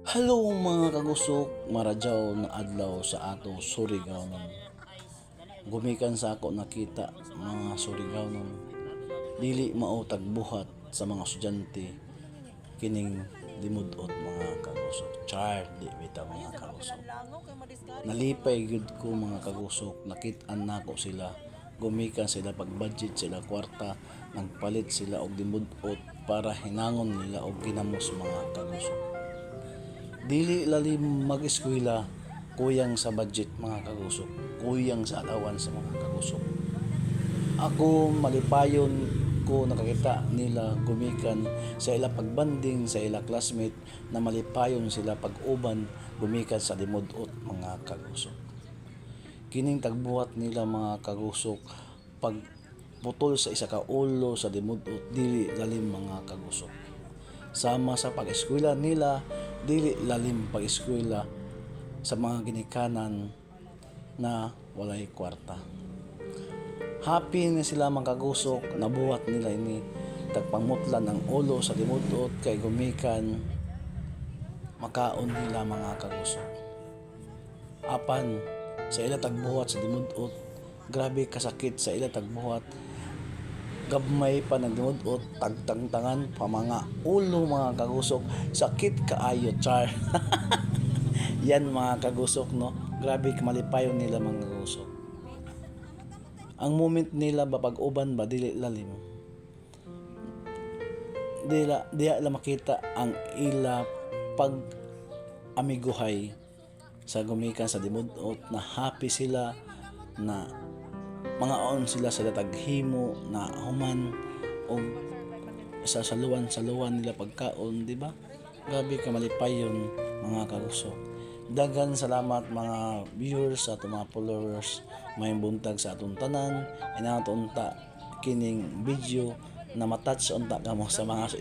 Hello mga kagusok, maradyaw na adlaw sa ato Surigao. Gumikan sa ako nakita mga Surigao dili mao tagbuhat sa mga estudyante kining limudot mga kagusok. Char di bitaw mga kagusok. Nalipay gud ko mga kagusok, nakit-an nako sila. Gumikan sila pag budget sila kwarta, nagpalit sila og limudot para hinangon nila og ginamos mga kagusok. Dili lalim mag-eskwela, kuyang sa budget mga kagusok, kuyang sa alawan sa mga kagusok. Ako malipayon ko nakakita nila gumikan sa ila pagbanding sa ila classmate na malipayon sila pag-uban gumikan sa limudot mga kagusok. Kining tagbuhat nila mga kagusok pag putol sa isa ka ulo sa limudot dili lalim mga kagusok. Sama sa pag-eskwela nila, dili lalim pag-eskwela sa mga ginikanan na walay kwarta. Happy na sila mga kagusok, nabuhat nila ini tagpangmutlan ng ulo sa limudot kay gumikan makaon nila mga kagusok. Apan sa ila tagbuhat sa limudot, grabe kasakit sa ila tagbuhat. Gabmay pa nagdumudot, tagtangtangan pa mga ulo mga kagusok, sakit kaayo char. Yan mga kagusok no, grabe malipayon nila mga kagusok. Ang moment nila ba pag-uban ba dili lalim, diya la makita ang ila pag amiguhay sa gumikan sa dimudot na happy sila na mga on sila sa taghimo na human o sa saluan nila pagkaon, di ba? Grabe ka malipayon mga kagusok. Dagan salamat mga viewers sa atong mga followers, may buntag sa atong tanan, inato unta kining video na matouch unta kamo sa mga